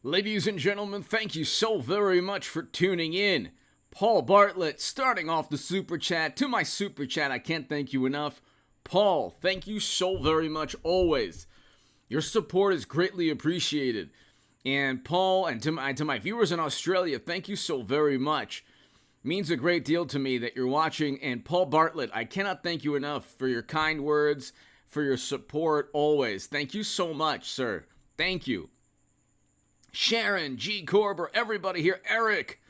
Ladies and gentlemen, thank you so very much for tuning in. Paul Bartlett starting off the super chat. To my super chat, I can't thank you enough. Paul, thank you so very much always. Your support is greatly appreciated. And Paul, and to my viewers in Australia, thank you so very much. It means a great deal to me that you're watching. And Paul Bartlett, I cannot thank you enough for your kind words, for your support always. Thank you so much, sir. Thank you. Sharon, G. Corber, everybody here, Eric,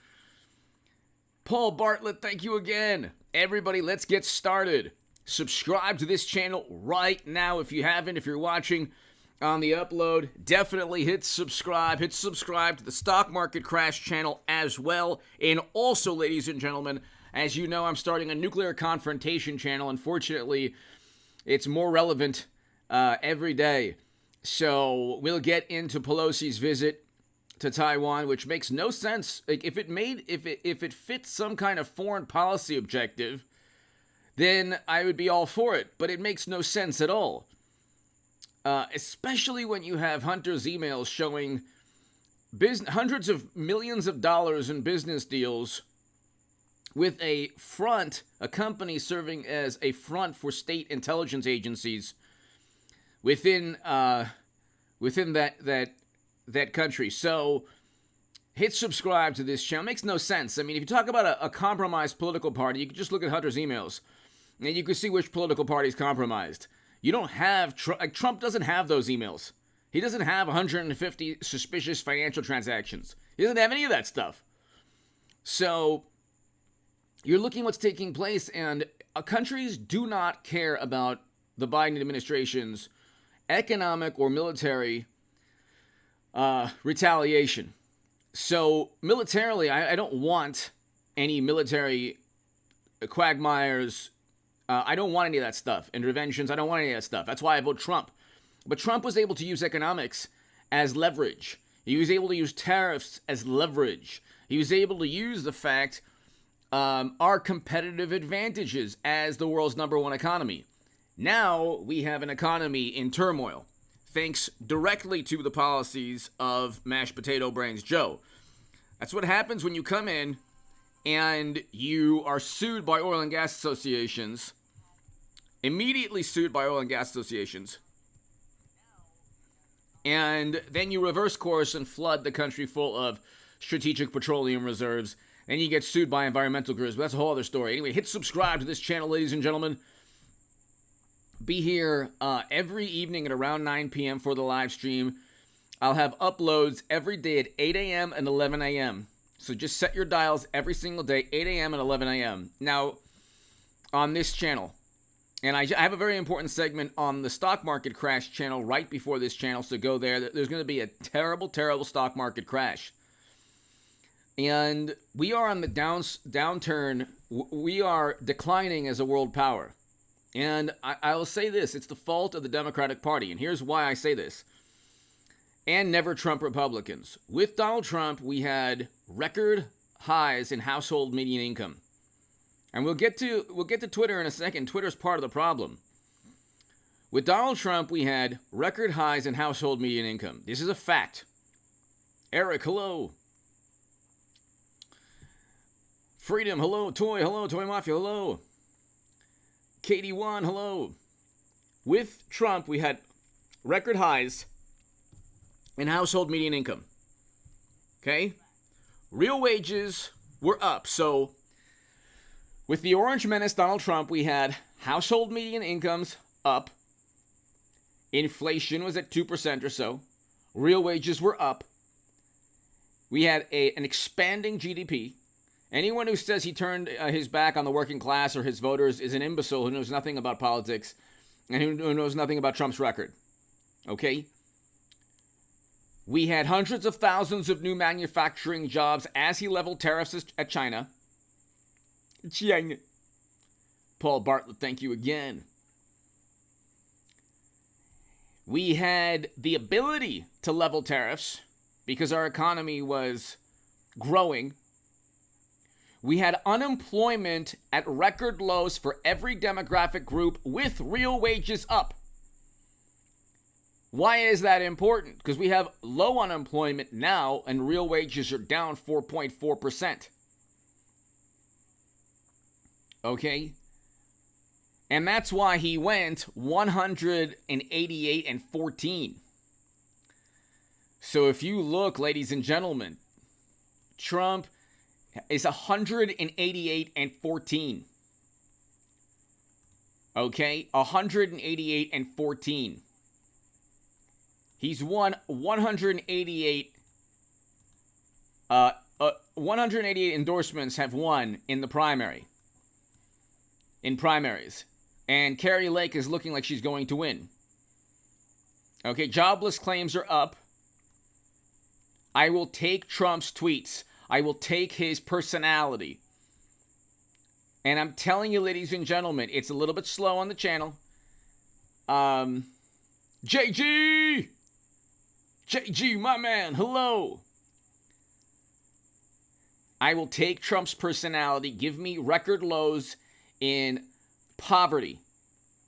Paul Bartlett, thank you again. Everybody, let's get started. Subscribe to this channel right now if you haven't. If you're watching on the upload, definitely hit subscribe. Hit subscribe to the Stock Market Crash channel as well. And also, ladies and gentlemen, as you know, I'm starting a nuclear confrontation channel. Unfortunately, it's more relevant every day. So we'll get into Pelosi's visit to Taiwan, which makes no sense. Like if it fits some kind of foreign policy objective, then I would be all for it. But it makes no sense at all. Especially when you have Hunter's emails showing hundreds of millions of dollars in business deals with a company serving as a front for state intelligence agencies within that country. So hit subscribe to this channel. It makes no sense. I mean, if you talk about a compromised political party, you can just look at Hunter's emails and you can see which political party is compromised. You don't have Trump doesn't have those emails. He doesn't have 150 suspicious financial transactions. He doesn't have any of that stuff. So you're looking at what's taking place, and countries do not care about the Biden administration's economic or military retaliation. So militarily, I don't want any military quagmires. I don't want any of that stuff. Interventions, I don't want any of that stuff. That's why I vote Trump. But Trump was able to use economics as leverage. He was able to use tariffs as leverage. He was able to use the fact our competitive advantages as the world's #1 economy. Now we have an economy in turmoil, thanks directly to the policies of mashed potato brains Joe. That's what happens when you come in and you are sued by oil and gas associations, immediately sued by oil and gas associations, and then you reverse course and flood the country full of strategic petroleum reserves, and you get sued by environmental groups. But that's a whole other story. Anyway, hit subscribe to this channel, ladies and gentlemen. Be here every evening at around 9 p.m. for the live stream. I'll have uploads every day at 8 a.m. and 11 a.m. So just set your dials every single day, 8 a.m. and 11 a.m. Now, on this channel, and I have a very important segment on the Stock Market Crash channel right before this channel, so go there. There's going to be a terrible, terrible stock market crash. And we are on the downturn. We are declining as a world power. And I will say this, it's the fault of the Democratic Party. And here's why I say this. And never Trump Republicans. With Donald Trump, we had record highs in household median income. And we'll get to Twitter in a second. Twitter's part of the problem. With Donald Trump, we had record highs in household median income. This is a fact. Eric, hello. Freedom, hello. Toy Mafia, hello. KD1, hello. With Trump, we had record highs in household median income. Okay? Real wages were up. So, with the Orange Menace, Donald Trump, we had household median incomes up. Inflation was at 2% or so. Real wages were up. We had an expanding GDP. Anyone who says he turned his back on the working class or his voters is an imbecile who knows nothing about politics and who knows nothing about Trump's record. Okay? We had hundreds of thousands of new manufacturing jobs as he leveled tariffs at China. Paul Bartlett, thank you again. We had the ability to level tariffs because our economy was growing. We had unemployment at record lows for every demographic group with real wages up. Why is that important? Because we have low unemployment now and real wages are down 4.4%. Okay? And that's why he went 188 and 14. So if you look, ladies and gentlemen, Trump is 188 and 14. Okay? 188 and 14. He's won 188 188 endorsements have won in the primary. In primaries. And Carrie Lake is looking like she's going to win. Okay, jobless claims are up. I will take Trump's tweets. I will take his personality. And I'm telling you, ladies and gentlemen, it's a little bit slow on the channel. JG! JG, my man, hello! I will take Trump's personality. Give me record lows in poverty.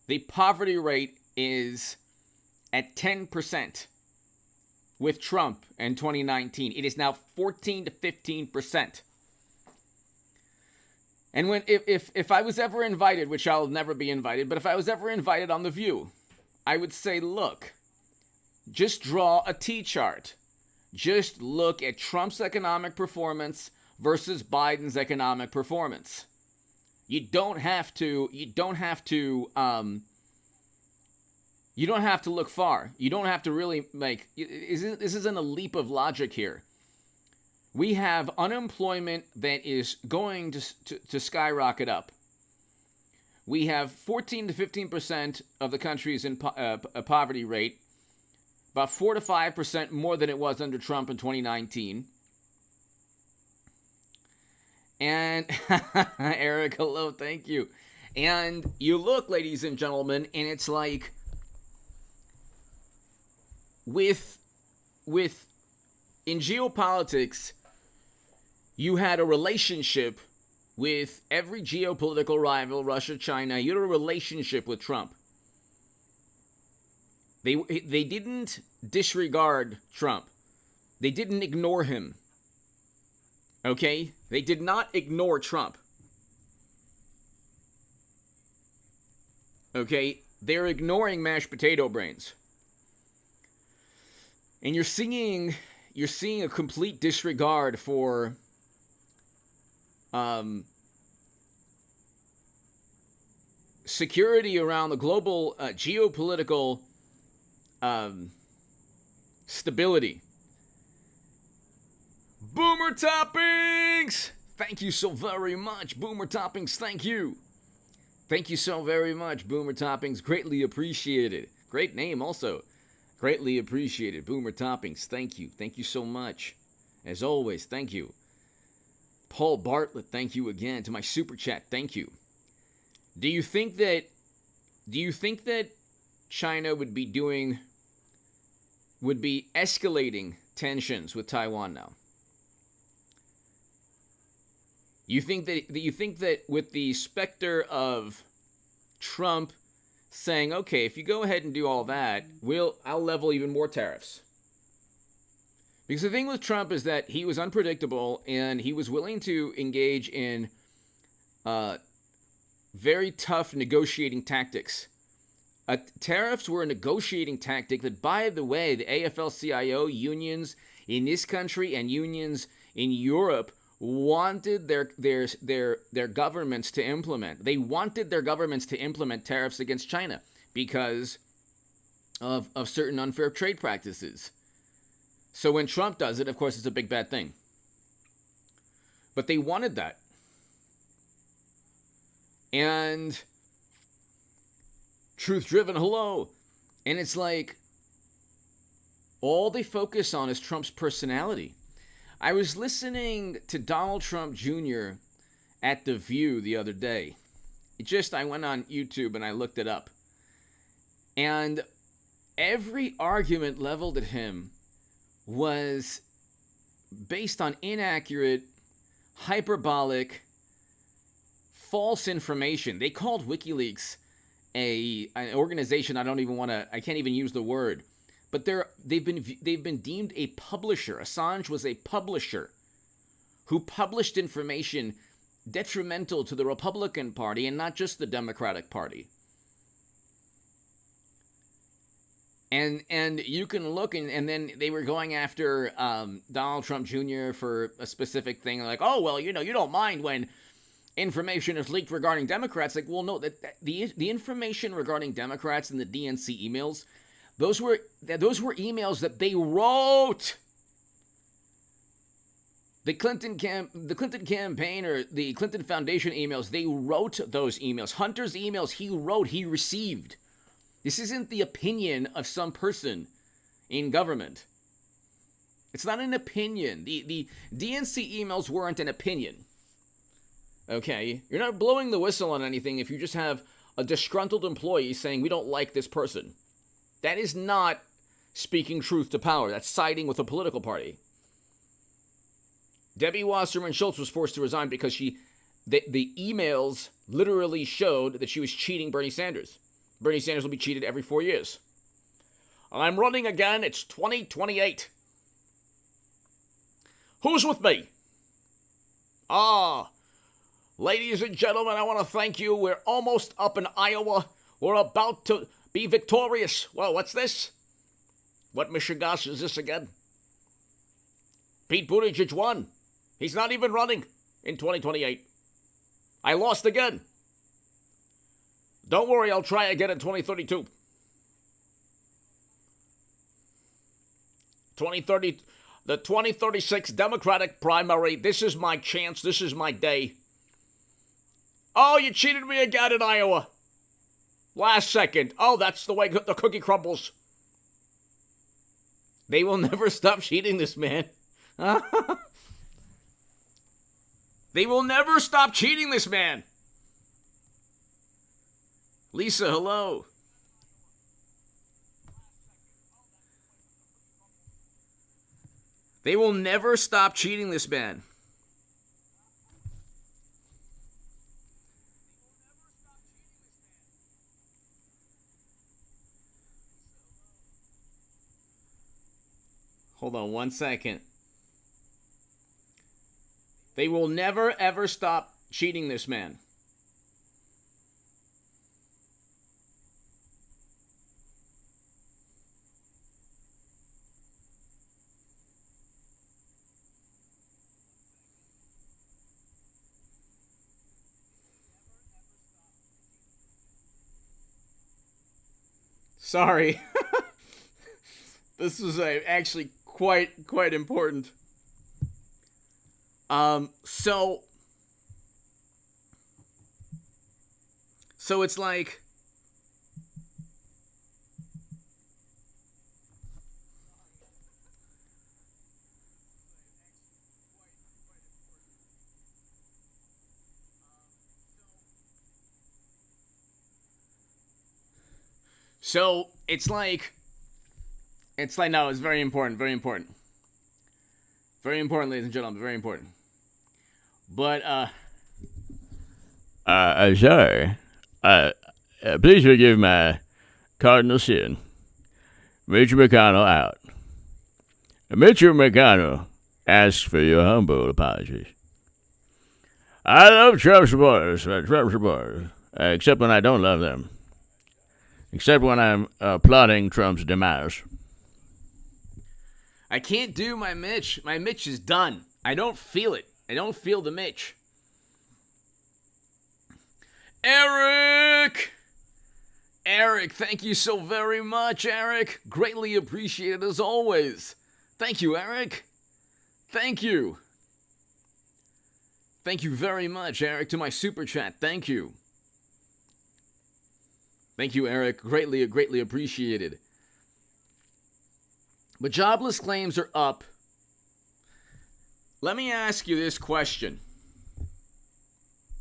The poverty rate is at 10% with Trump in 2019. It is now 14 to 15%. And if I was ever invited, which I'll never be invited, but if I was ever invited on The View, I would say, look, just draw a T-chart. Just look at Trump's economic performance versus Biden's economic performance. You don't have to look far. You don't have to really this isn't a leap of logic here. We have unemployment that is going to skyrocket up. We have 14 to 15% of the country's in a poverty rate, about 4 to 5% more than it was under Trump in 2019. And Eric, hello, thank you. And you look, ladies and gentlemen, and it's like with in geopolitics, you had a relationship with every geopolitical rival, Russia, China. You had a relationship with Trump. They didn't disregard Trump. They didn't ignore him. Okay? They did not ignore Trump. Okay? They're ignoring mashed potato brains. And you're seeing a complete disregard for security around the global geopolitical stability. Boomer Toppings! Thank you so very much, Boomer Toppings, thank you. Thank you so very much, Boomer Toppings, greatly appreciated. Great name also. Greatly appreciated, Boomer Toppings, thank you. Thank you so much. As always, thank you. Paul Bartlett, thank you again. To my super chat, thank you. Do you think that China would be escalating tensions with Taiwan now? You think that with the specter of Trump saying, okay, if you go ahead and do all that, I'll level even more tariffs. Because the thing with Trump is that he was unpredictable and he was willing to engage in very tough negotiating tactics. Tariffs were a negotiating tactic that, by the way, the AFL-CIO unions in this country and unions in Europe wanted their governments to implement. They wanted their governments to implement tariffs against China because of certain unfair trade practices. So when Trump does it, of course, it's a big bad thing. But they wanted that. And Truth Driven, hello. And it's like all they focus on is Trump's personality. I was listening to Donald Trump Jr. at The View the other day. I went on YouTube and I looked it up. And every argument leveled at him was based on inaccurate, hyperbolic, false information. They called WikiLeaks an organization I can't even use the word. but they've been deemed a publisher. Assange was a publisher who published information detrimental to the Republican Party and not just the Democratic Party. And you can look, and then they were going after Donald Trump Jr. for a specific thing, like, oh, well, you don't mind when information is leaked regarding Democrats. Like, well, no, the information regarding Democrats and the DNC emails, those were emails that they wrote. The Clinton campaign or the Clinton Foundation emails, they wrote those emails. Hunter's emails, he received. This isn't the opinion of some person in government. It's not an opinion. The DNC emails weren't an opinion. Okay? You're not blowing the whistle on anything if you just have a disgruntled employee saying, we don't like this person. That is not speaking truth to power. That's siding with a political party. Debbie Wasserman Schultz was forced to resign because the emails literally showed that she was cheating Bernie Sanders. Bernie Sanders will be cheated every 4 years. I'm running again. It's 2028. Who's with me? Ladies and gentlemen, I want to thank you. We're almost up in Iowa. We're about to be victorious. Well, what's this? What Michigas is this again? Pete Buttigieg won. He's not even running in 2028. I lost again. Don't worry, I'll try again in 2032. 2030, the 2036 Democratic primary. This is my chance. This is my day. Oh, you cheated me again in Iowa. Last second. Oh, that's the way the cookie crumbles. They will never stop cheating this man. They will never stop cheating this man. Lisa, hello. They will never stop cheating this man. Hold on 1 second. They will never, ever stop cheating this man. Sorry. This was actually quite important. So it's like, no, it's very important, very important. Very important, ladies and gentlemen, very important. But, sorry. Please forgive my cardinal sin. Mitch McConnell out. Mitchell McConnell asks for your humble apologies. I love Trump supporters, except when I don't love them. Except when I'm plotting Trump's demise. I can't do my Mitch. My Mitch is done. I don't feel it. I don't feel the Mitch. Eric, thank you so very much, Eric. Greatly appreciated as always. Thank you, Eric. Thank you. Thank you very much, Eric, to my super chat. Thank you. Thank you, Eric. Greatly appreciated. But jobless claims are up. Let me ask you this question.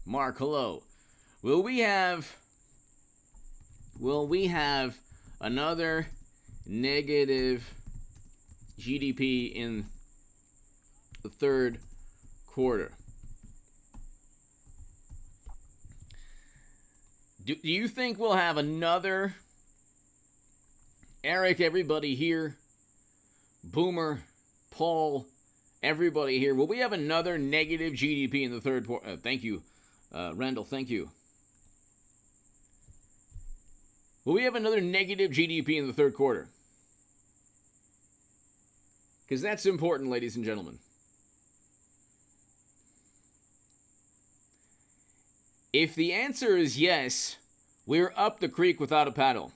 Mark, hello. Will we have another negative GDP in the third quarter? Do you think we'll have another Eric, everybody here. Boomer, Paul, everybody here. Will we have another negative GDP in the third quarter? Thank you, Randall. Thank you. Will we have another negative GDP in the third quarter? Because that's important, ladies and gentlemen. If the answer is yes, we're up the creek without a paddle.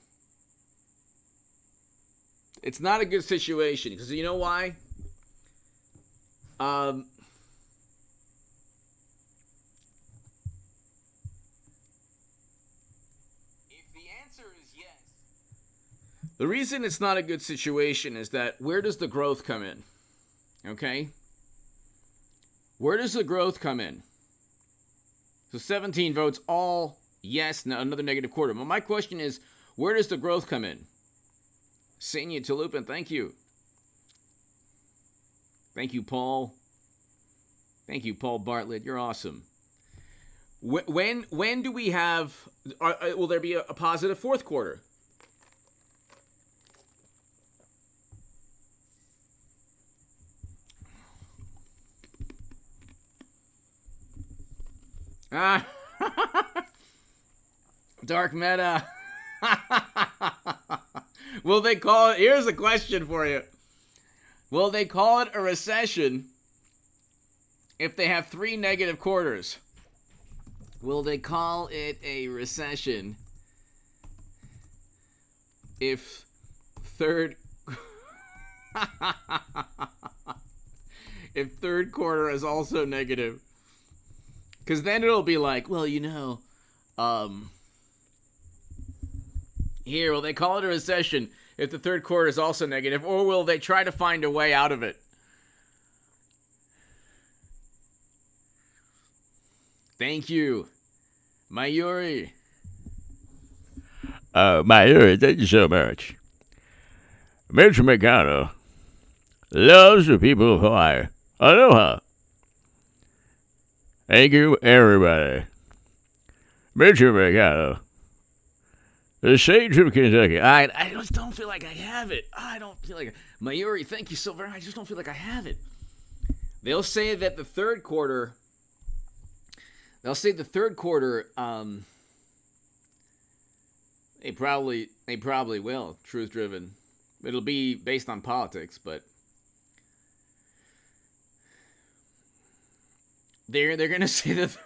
It's not a good situation, because you know why? If the answer is yes. The reason it's not a good situation is that where does the growth come in? Okay? Where does the growth come in? So 17 votes, all yes, now another negative quarter. Well, my question is, where does the growth come in? Senior Tulupin, thank you. Thank you, Paul. Thank you, Paul Bartlett. You're awesome. When do we have, will there be a positive fourth quarter? Dark meta. Will they call it, here's a question for you. Will they call it a recession if they have 3 negative quarters? Will they call it a recession if third quarter is also negative? Because then it'll be like, well, you know, here, will they call it a recession if the third quarter is also negative, or will they try to find a way out of it? Thank you, Mayuri. Mayuri, thank you so much. Mitch McConnell loves the people of Hawaii. Aloha. Thank you, everybody. Mitch McConnell, the sage of Kentucky. I just don't feel like I have it. I don't feel like it. Mayuri, thank you so very much. I just don't feel like I have it. They'll say that the third quarter. They probably will. Truth driven. It'll be based on politics, but they're gonna say that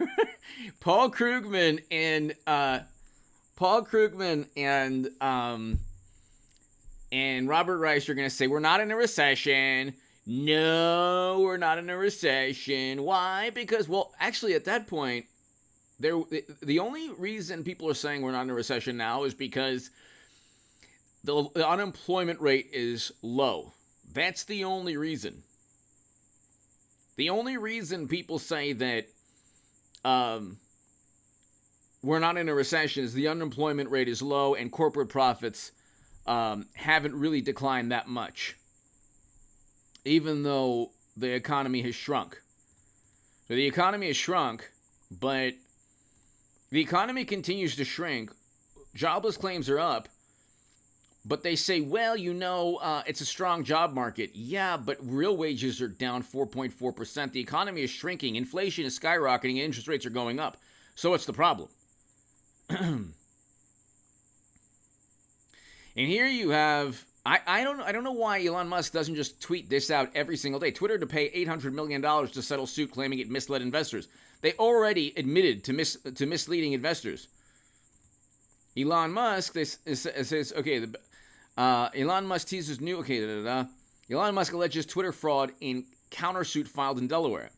Paul Krugman and Robert Reich are gonna say we're not in a recession. No, we're not in a recession. Why? Because, well, actually, at that point, the only reason people are saying we're not in a recession now is because the unemployment rate is low. That's the only reason. The only reason people say that we're not in a recession is the unemployment rate is low and corporate profits haven't really declined that much, even though the economy has shrunk. So the economy has shrunk, but the economy continues to shrink. Jobless claims are up, but they say, well, you know, it's a strong job market. Yeah, but real wages are down 4.4%. The economy is shrinking. Inflation is skyrocketing, and interest rates are going up. So what's the problem? And here you have, I don't know why Elon Musk doesn't just tweet this out every single day. Twitter to pay $800 million to settle suit claiming it misled investors. They already admitted to misleading investors. Elon Musk says, okay, Elon Musk teases new, Elon Musk alleges Twitter fraud in countersuit filed in Delaware.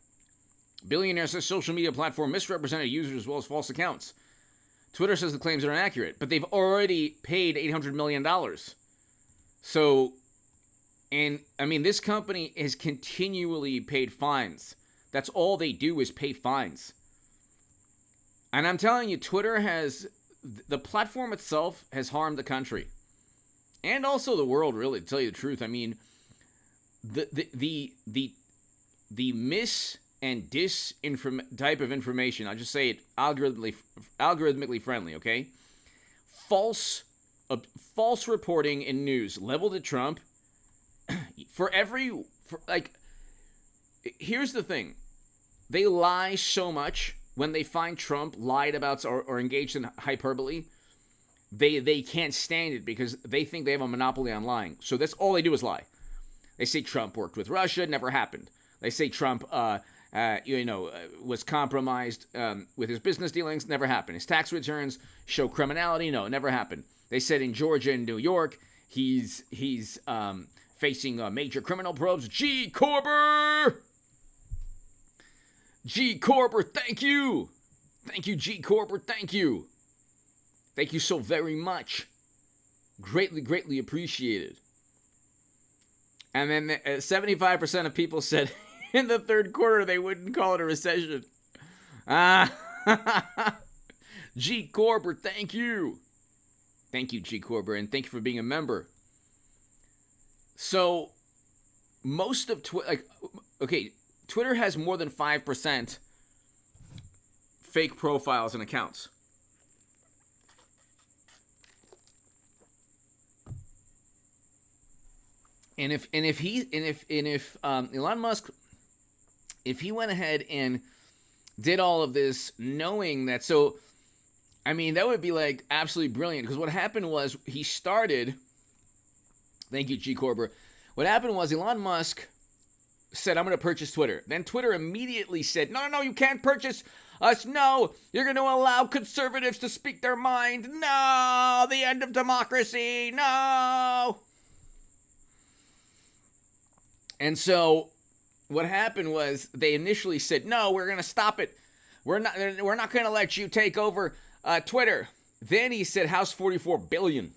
Billionaire says social media platform misrepresented users as well as false accounts. Twitter says the claims are inaccurate, but they've already paid $800 million. So, and I mean, this company has continually paid fines. That's all they do is pay fines. And I'm telling you, Twitter has, the platform itself has harmed the country. And also the world, really, to tell you the truth. I mean, the mis and type of information, I'll just say it algorithmically friendly, okay? False false reporting in news leveled at Trump. Here's the thing. They lie so much when they find Trump lied about or engaged in hyperbole. They can't stand it because they think they have a monopoly on lying. So that's all they do is lie. They say Trump worked with Russia, never happened. They say Trump, was compromised with his business dealings, never happened. His tax returns show criminality, no, never happened. They said in Georgia and New York, he's facing major criminal probes. G. Corber, thank you. Thank you, G. Corber, thank you. Thank you so very much. Greatly, greatly appreciated. And then 75% of people said in the third quarter they wouldn't call it a recession. G. Corber, thank you. Thank you, G. Corber, and thank you for being a member. So, most of Twitter, Twitter has more than 5% fake profiles and accounts. And if Elon Musk, if he went ahead and did all of this knowing that, that would be like absolutely brilliant. Because what happened was he started. Thank you, G. Corber. What happened was Elon Musk said, "I'm going to purchase Twitter." Then Twitter immediately said, "No, you can't purchase us. No, you're going to allow conservatives to speak their mind. No, the end of democracy. No." And so what happened was they initially said, "No, we're going to stop it. We're not going to let you take over Twitter." Then he said, "How's 44 billion?"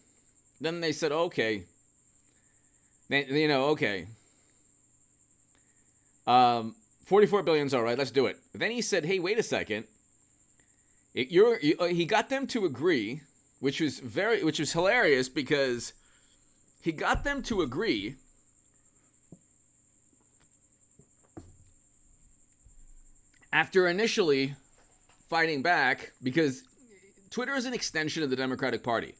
Then they said, "Okay." Then, okay. 44 billion's all right. Let's do it. Then he said, "Hey, wait a second." He got them to agree, which was hilarious because he got them to agree. After initially fighting back, because Twitter is an extension of the Democratic Party.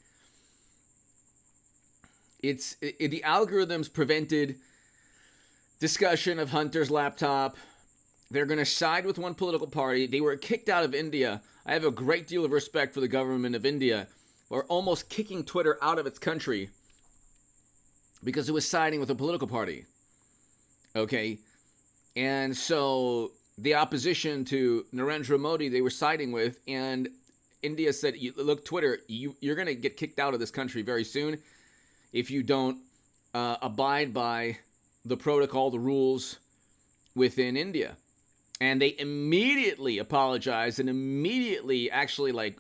The algorithms prevented discussion of Hunter's laptop. They're going to side with one political party. They were kicked out of India. I have a great deal of respect for the government of India for almost kicking Twitter out of its country because it was siding with a political party. Okay? And so the opposition to Narendra Modi they were siding with, and India said, "Look, Twitter, you're going to get kicked out of this country very soon if you don't abide by the protocol, the rules within India." And they immediately apologized and immediately actually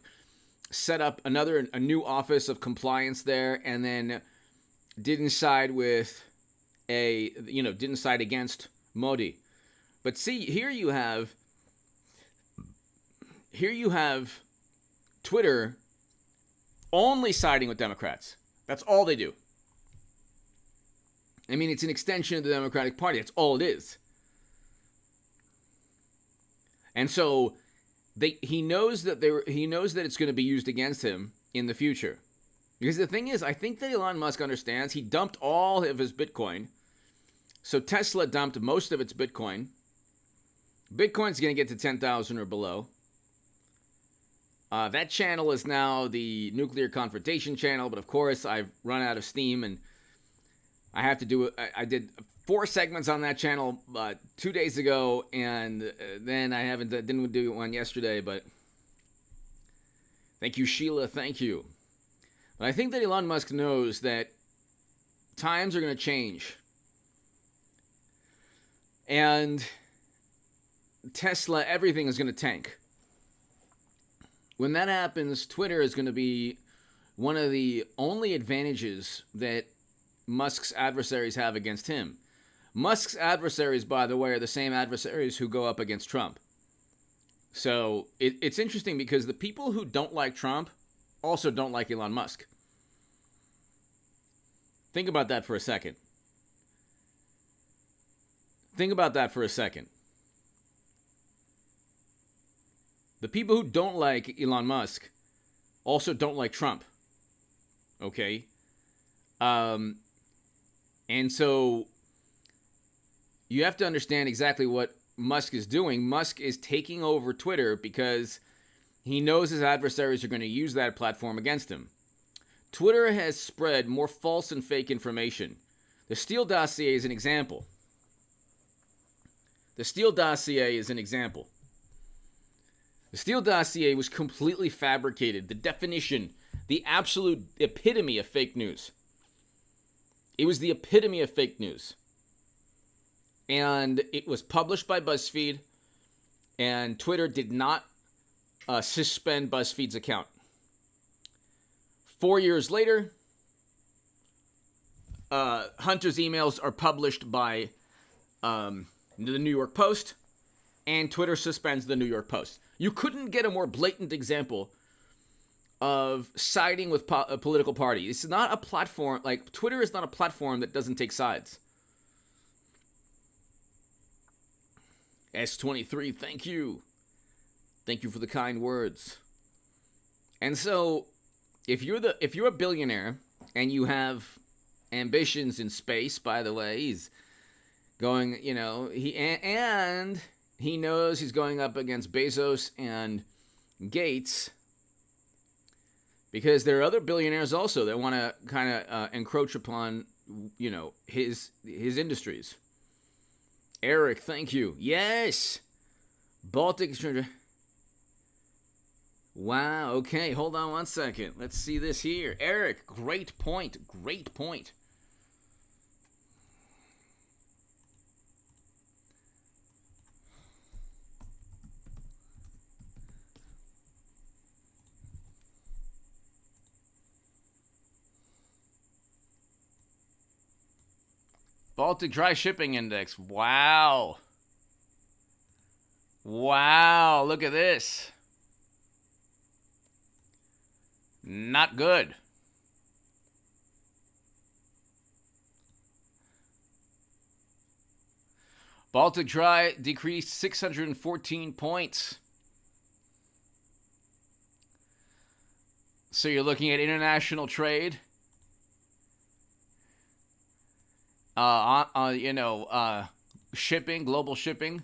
set up a new office of compliance there, and then didn't side against Modi. But see, here you have Twitter only siding with Democrats. That's all they do. I mean, it's an extension of the Democratic Party. That's all it is. And so he knows that it's going to be used against him in the future. Because the thing is, I think that Elon Musk understands he dumped all of his Bitcoin. So Tesla dumped most of its Bitcoin. Bitcoin's going to get to 10,000 or below. That channel is now the nuclear confrontation channel, but of course I've run out of steam and I have to do it. I did 4 segments on that channel 2 days ago, and then I didn't do one yesterday, but thank you, Sheila, thank you. But I think that Elon Musk knows that times are going to change. And Tesla, everything is going to tank. When that happens, Twitter is going to be one of the only advantages that Musk's adversaries have against him. Musk's adversaries, by the way, are the same adversaries who go up against Trump. So it's interesting because the people who don't like Trump also don't like Elon Musk. Think about that for a second. The people who don't like Elon Musk also don't like Trump. Okay. And so you have to understand exactly what Musk is doing. Musk is taking over Twitter because he knows his adversaries are going to use that platform against him. Twitter has spread more false and fake information. The Steele dossier is an example. The Steele dossier is an example. The Steele dossier was completely fabricated. The definition, the absolute epitome of fake news. It was the epitome of fake news. And it was published by BuzzFeed, and Twitter did not suspend BuzzFeed's account. 4 years later, Hunter's emails are published by the New York Post, and Twitter suspends the New York Post. You couldn't get a more blatant example of siding with a political party. It's not a platform, like, Twitter is not a platform that doesn't take sides. S23, thank you. Thank you for the kind words. And so, if you're a billionaire and you have ambitions in space, by the way, he's going, he knows he's going up against Bezos and Gates, because there are other billionaires also that want to kind of encroach upon, his industries. Eric, thank you. Yes. Baltic. Wow. Okay. Hold on one second. Let's see this here. Eric, great point. Great point. Baltic Dry Shipping Index. Wow. Wow. Look at this. Not good. Baltic Dry decreased 614 points. So you're looking at international trade. Shipping, global shipping.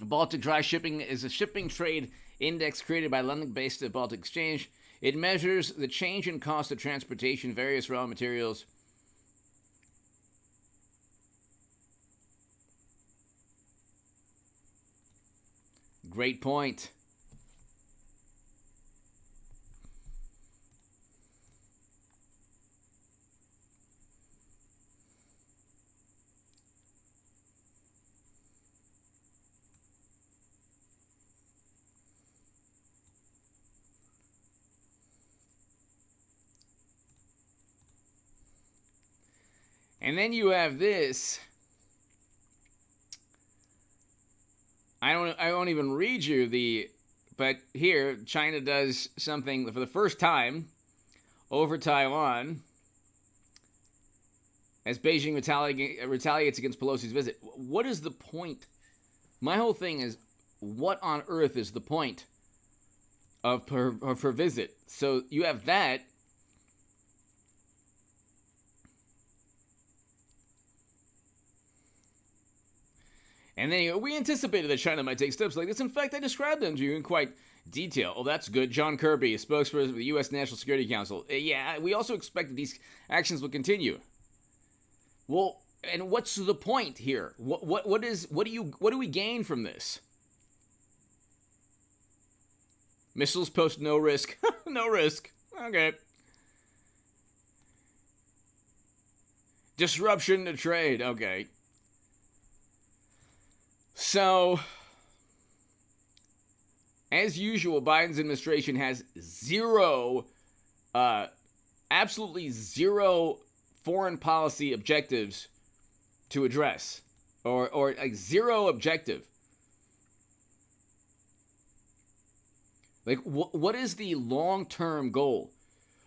Baltic Dry Shipping is a shipping trade index created by London-based Baltic Exchange. It measures the change in cost of transportation, various raw materials. Great point. And then you have this. I won't even read you but here China does something for the first time over Taiwan as Beijing retaliates against Pelosi's visit. What is the point? My whole thing is, what on earth is the point of her visit? So you have that. And then we anticipated that China might take steps like this. In fact, I described them to you in quite detail. Oh, that's good. John Kirby, a spokesperson for the U.S. National Security Council. Yeah, we also expect that these actions will continue. Well, and what's the point here? What do we gain from this? Missiles post no risk. No risk. Okay. Disruption to trade. Okay. So, as usual, Biden's administration has absolutely zero foreign policy objectives to address, or like zero objective. Like, what is the long-term goal?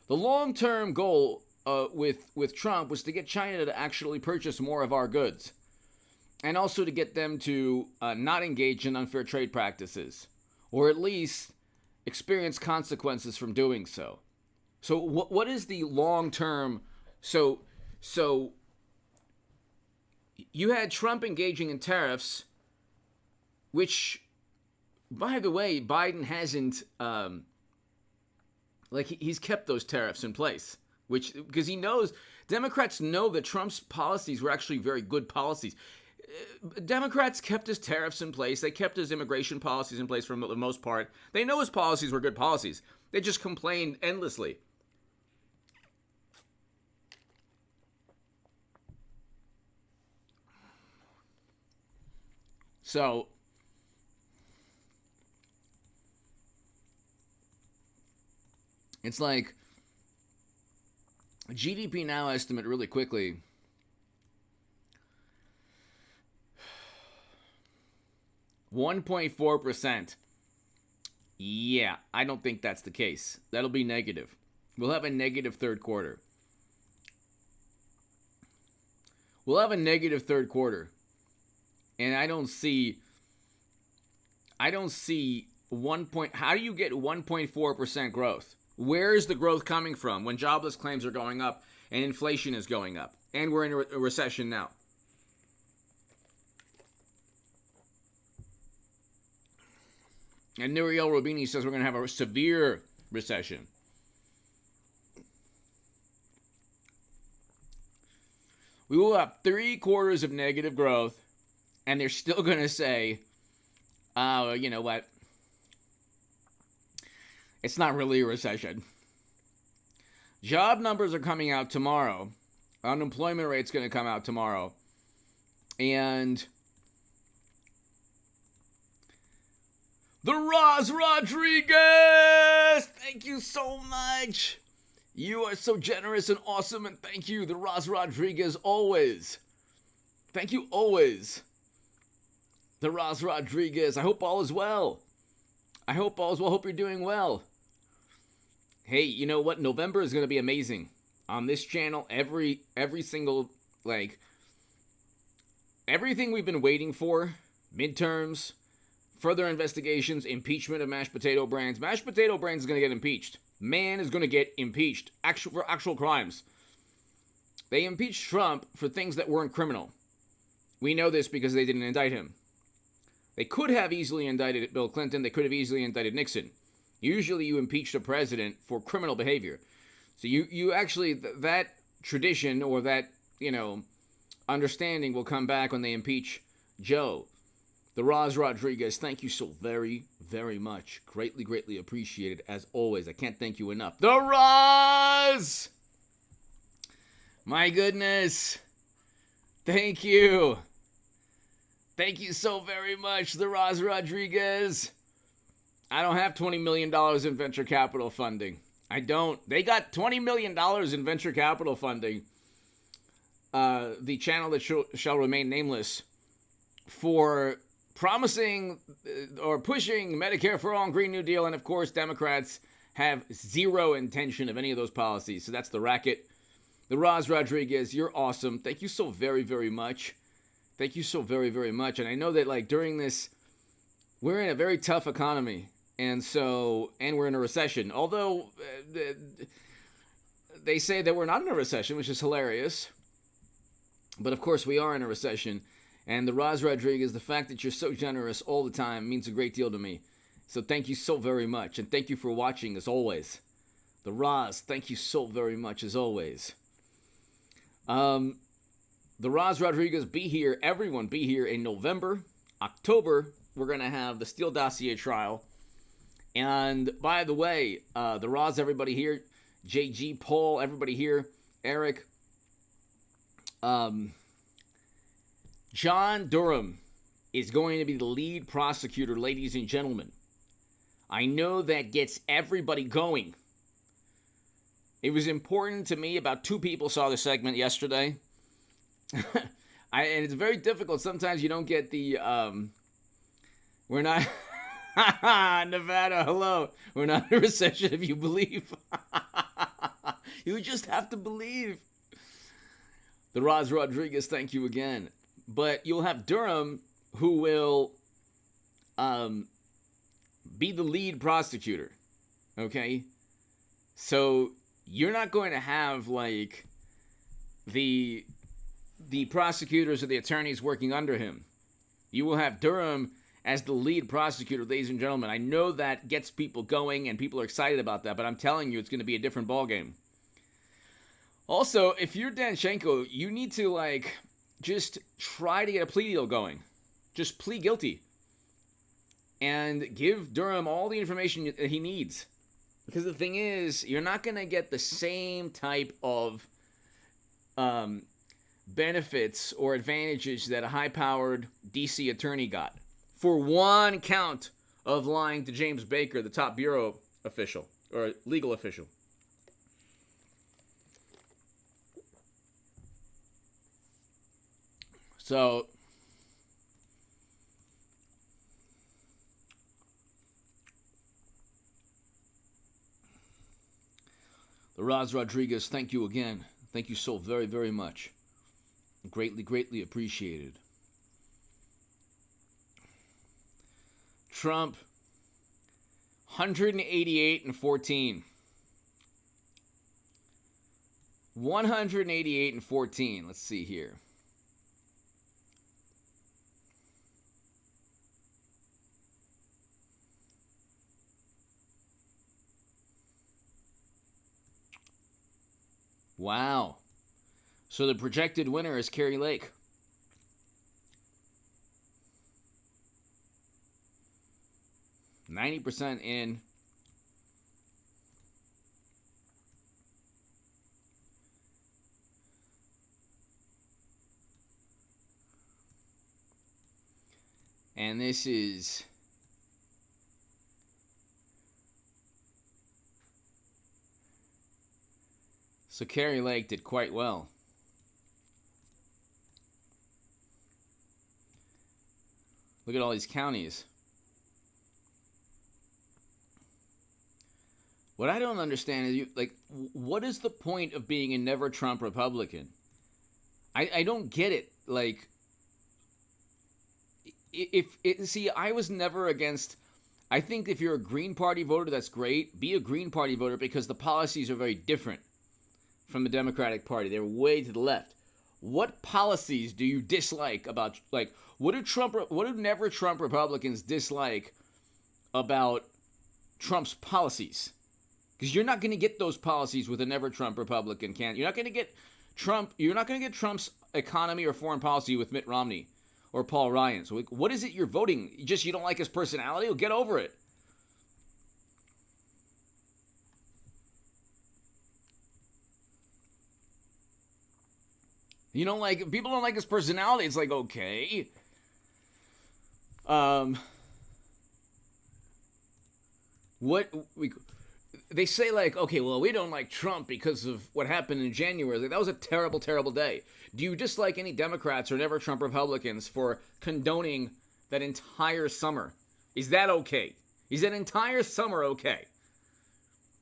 The long-term goal with Trump was to get China to actually purchase more of our goods. And also to get them to not engage in unfair trade practices. Or at least experience consequences from doing so. So what is the long term? So you had Trump engaging in tariffs, which, by the way, Biden hasn't he's kept those tariffs in place, which because he knows Democrats know that Trump's policies were actually very good policies. Democrats kept his tariffs in place. They kept his immigration policies in place for the most part. They know his policies were good policies. They just complained endlessly. So, it's like GDP now estimate really quickly. $1.4%. Yeah, I don't think that's the case. That'll be negative. We'll have a negative third quarter. And I don't see how do you get 1.4% growth? Where is the growth coming from when jobless claims are going up and inflation is going up? And we're in a recession now. And Nouriel Roubini says we're going to have a severe recession. We will have 3 quarters of negative growth, and they're still going to say, oh, you know what? It's not really a recession. Job numbers are coming out tomorrow. Unemployment rate's going to come out tomorrow. And the Roz Rodriguez! Thank you so much. You are so generous and awesome, and thank you, the Roz Rodriguez, always. Thank you always. The Roz Rodriguez. I hope all is well. Hope you're doing well. Hey, you know what? November is going to be amazing. On this channel, every single, everything we've been waiting for, midterms, further investigations, impeachment of Mashed Potato Brands. Mashed Potato Brands is going to get impeached. Man is going to get impeached for actual crimes. They impeached Trump for things that weren't criminal. We know this because they didn't indict him. They could have easily indicted Bill Clinton. They could have easily indicted Nixon. Usually you impeach a president for criminal behavior. So you actually, that tradition or that, understanding will come back when they impeach Joe. The Roz Rodriguez, thank you so very, very much. Greatly, greatly appreciated, as always. I can't thank you enough. The Roz! My goodness. Thank you. Thank you so very much, the Roz Rodriguez. I don't have $20 million in venture capital funding. I don't. They got $20 million in venture capital funding. The channel that shall remain nameless for promising or pushing Medicare for All and Green New Deal. And of course, Democrats have zero intention of any of those policies. So that's the racket. The Roz Rodriguez, you're awesome. Thank you so very, very much. Thank you so very, very much. And I know that during this, we're in a very tough economy. And we're in a recession. Although they say that we're not in a recession, which is hilarious. But of course we are in a recession. And the Roz Rodriguez, the fact that you're so generous all the time means a great deal to me. So thank you so very much. And thank you for watching as always. The Roz, thank you so very much as always. The Roz Rodriguez, be here. Everyone be here in November. October, we're going to have the Steele dossier trial. And by the way, the Roz, everybody here, JG, Paul, everybody here, Eric, John Durham is going to be the lead prosecutor, ladies and gentlemen. I know that gets everybody going. It was important to me. About 2 people saw the segment yesterday. And it's very difficult. Sometimes you don't get the, we're not... Nevada, hello. We're not in a recession if you believe. You just have to believe. The Roz Rodriguez, thank you again. But you'll have Durham, who will be the lead prosecutor. Okay? So you're not going to have like the prosecutors or the attorneys working under him. You will have Durham as the lead prosecutor, ladies and gentlemen. I know that gets people going and people are excited about that, but I'm telling you, it's going to be a different ballgame. Also, if you're Danchenko, you need to like just try to get a plea deal going. Just plead guilty and give Durham all the information that he needs. Because the thing is, you're not going to get the same type of benefits or advantages that a high-powered DC attorney got for one count of lying to James Baker, the top bureau official or legal official. So the Roz Rodriguez, thank you again. Thank you so very, very much. Greatly, greatly appreciated. Trump, 188 and 14. 188 and 14. Let's see here. Wow. So the projected winner is Kari Lake. %90 in. And this is so Kari Lake did quite well. Look at all these counties. What I don't understand is, what is the point of being a never Trump Republican? I don't get it. Like, see, I was never against. I think if you're a Green Party voter, that's great. Be a Green Party voter because the policies are very different from the Democratic Party. They're way to the left. What policies do you dislike about, like, what do never Trump Republicans dislike about Trump's policies? Because you're not going to get those policies with a never Trump Republican candidate. You're not going to get Trump's economy or foreign policy with Mitt Romney or Paul Ryan. So what is it you're voting? You don't like his personality? Well, get over it. People don't like his personality. It's like, okay. They say, like, okay, well, we don't like Trump because of what happened in January. Like, that was a terrible, terrible day. Do you dislike any Democrats or never Trump Republicans for condoning that entire summer? Is that okay? Is that entire summer okay?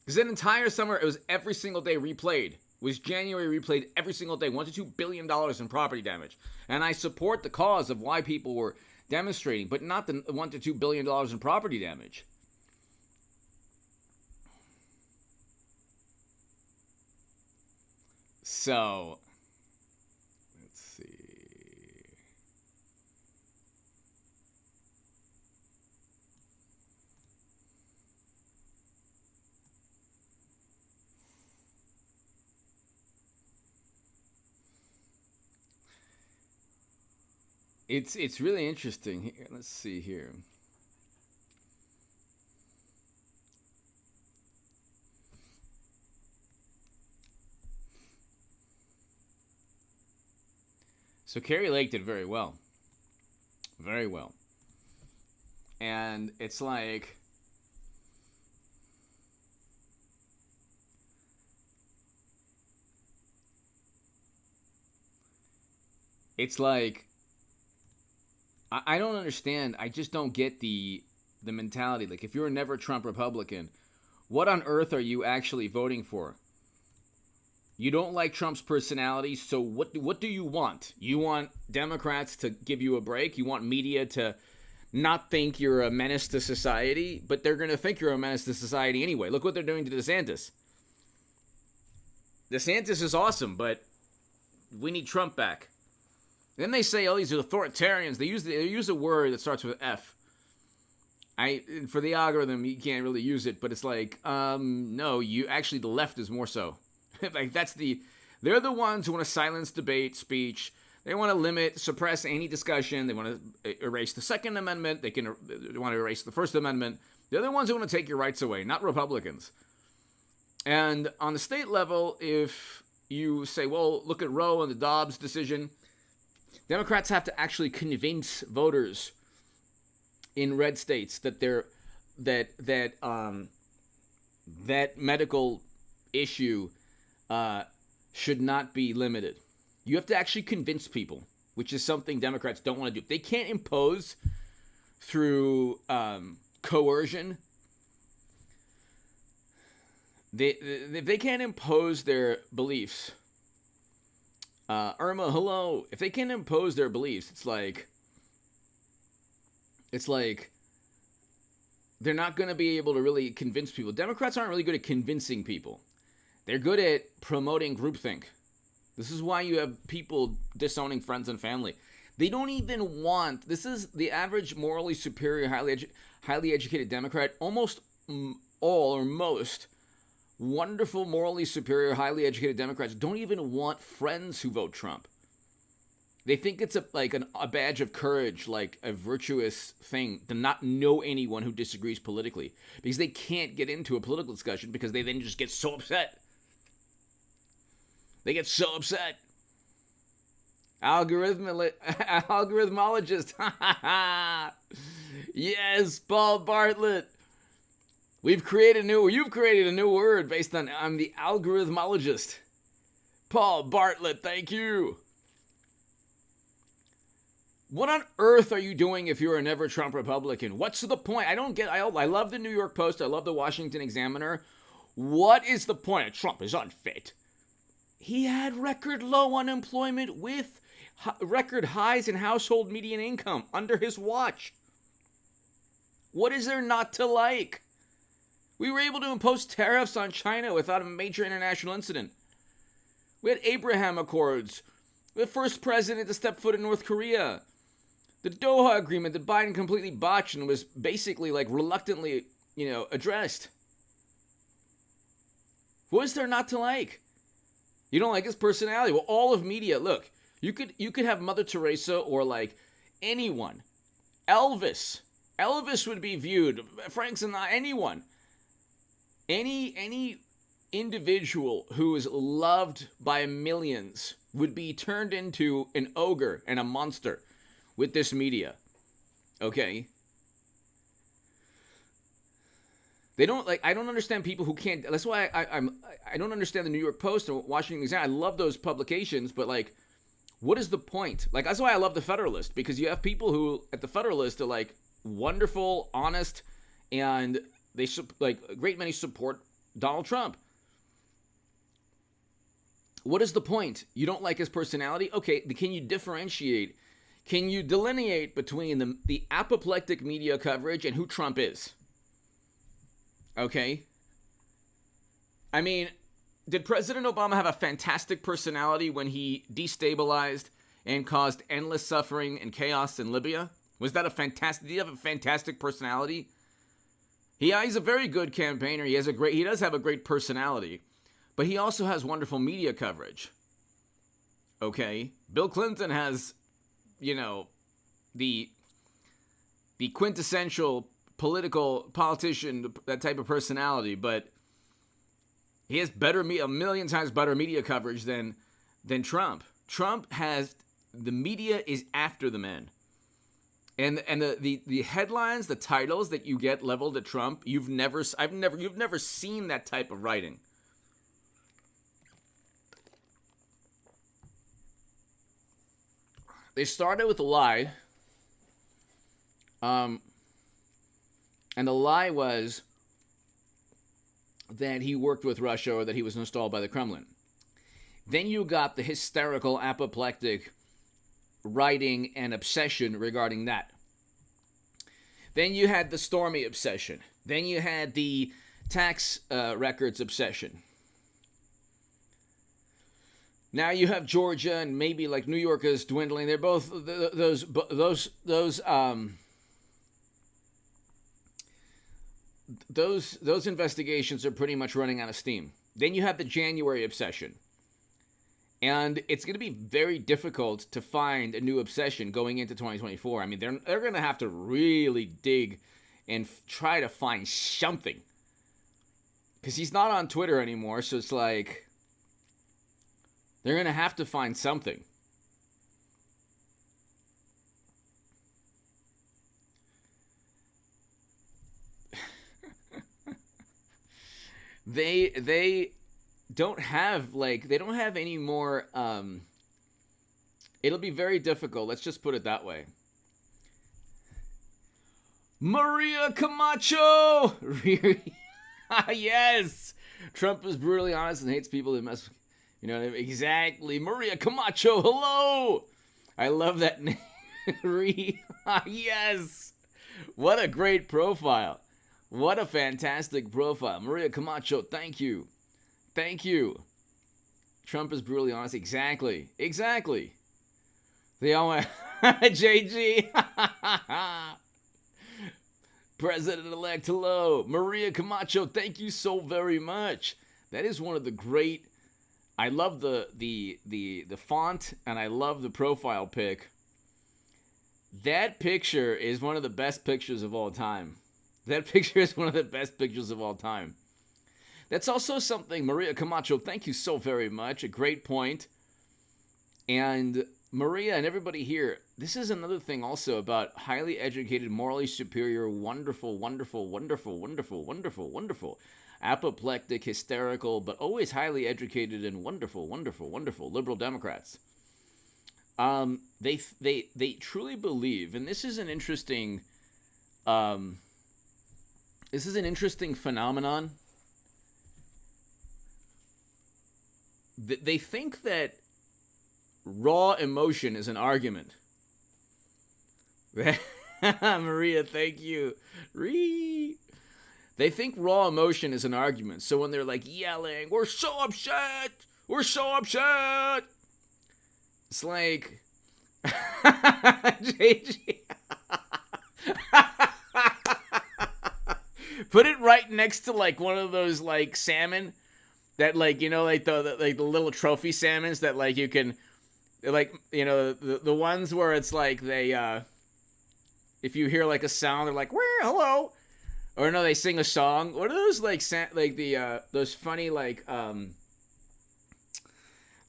Is that entire summer, it was every single day replayed. Was January replayed every single day, $1 to $2 billion in property damage. And I support the cause of why people were demonstrating, but not the $1 to $2 billion in property damage. So, let's see. It's really interesting here. Let's see here. So Kari Lake did very well. Very well. And it's like, I don't understand. I just don't get the mentality. Like, if you're a never Trump Republican, what on earth are you actually voting for? You don't like Trump's personality, so what do you want? You want Democrats to give you a break? You want media to not think you're a menace to society, but they're going to think you're a menace to society anyway. Look what they're doing to DeSantis. DeSantis is awesome, but we need Trump back. Then they say, oh, these are authoritarians. They use a word that starts with F. For the algorithm, you can't really use it, but it's like, no, you actually, the left is more so. Like, they're the ones who want to silence debate, speech. They want to limit, suppress any discussion. They want to erase the Second Amendment. They want to erase the First Amendment. They're the ones who want to take your rights away, not Republicans. And on the state level, if you say, well, look at Roe and the Dobbs decision, Democrats have to actually convince voters in red states that that medical issue should not be limited. You have to actually convince people, which is something Democrats don't want to do. They can't impose through coercion. They can't impose their beliefs. Irma, hello. If they can't impose their beliefs, it's like they're not going to be able to really convince people. Democrats aren't really good at convincing people. They're good at promoting groupthink. This is why you have people disowning friends and family. They don't even want, this is the average morally superior, highly educated Democrat, almost all or most wonderful, morally superior, highly educated Democrats don't even want friends who vote Trump. They think it's a badge of courage, like a virtuous thing to not know anyone who disagrees politically, because they can't get into a political discussion because they then just get so upset. They get so upset. Algorithmologist. Yes, Paul Bartlett. You've created a new word based on I'm the algorithmologist. Paul Bartlett, thank you. What on earth are you doing if you're a never Trump Republican? What's the point? I love the New York Post. I love the Washington Examiner. What is the point? Trump is unfit. He had record low unemployment with record highs in household median income under his watch. What is there not to like? We were able to impose tariffs on China without a major international incident. We had Abraham Accords. The first president to step foot in North Korea. The Doha Agreement that Biden completely botched and was basically reluctantly, addressed. What is there not to like? You don't like his personality? Well, all of media, look, you could have Mother Teresa or anyone. Elvis would be viewed, Frank Sinatra, anyone. Any individual who is loved by millions would be turned into an ogre and a monster with this media. Okay? They don't I don't understand people who can't. That's why I don't understand the New York Post and Washington Examiner. I love those publications, but what is the point? That's why I love the Federalist, because you have people who at the Federalist are wonderful, honest, and they a great many support Donald Trump. What is the point? You don't like his personality? Okay, can you differentiate? Can you delineate between the apoplectic media coverage and who Trump is? Okay? I mean, did President Obama have a fantastic personality when he destabilized and caused endless suffering and chaos in Libya? Was that did he have a fantastic personality? He's a very good campaigner. He does have a great personality, but he also has wonderful media coverage. Okay? Bill Clinton has, the quintessential politician, that type of personality, but he has a million times better media coverage than Trump. Trump has, the media is after the man. And the headlines, the titles that you get leveled at Trump, you've never seen that type of writing. They started with a lie. And the lie was that he worked with Russia or that he was installed by the Kremlin. Then you got the hysterical, apoplectic writing and obsession regarding that. Then you had the Stormy obsession. Then you had the tax records obsession. Now you have Georgia and maybe like New York is dwindling. They're both those investigations are pretty much running out of steam. Then you have the January obsession. And it's going to be very difficult to find a new obsession going into 2024. I mean, they're going to have to really dig and try to find something. Because he's not on Twitter anymore, so it's like they're going to have to find something. They don't have any more. It'll be very difficult. Let's just put it that way. Maria Camacho. Yes, Trump is brutally honest and hates people who mess. You know, exactly. Maria Camacho. Hello. I love that name. Yes. What a great profile. What a fantastic profile. Maria Camacho, thank you. Thank you. Trump is brutally honest. Exactly. They all went, JG. President-elect, hello. Maria Camacho, thank you so very much. That is one of the great, I love the font, and I love the profile pic. That picture is one of the best pictures of all time. That's also something, Maria Camacho, thank you so very much. A great point. And Maria and everybody here, this is another thing also about highly educated, morally superior, wonderful, apoplectic, hysterical, but always highly educated and wonderful liberal Democrats. They truly believe, and this is an interesting phenomenon. They think that raw emotion is an argument. Maria, thank you. They think raw emotion is an argument. So when they're like yelling, we're so upset. It's like, JG. Put it right next to like one of those like salmon that like, you know, like the little trophy salmons that like you can, like, you know, the ones where it's like they if you hear like a sound, they're like, where, hello, or no, they sing a song. What are those like those funny like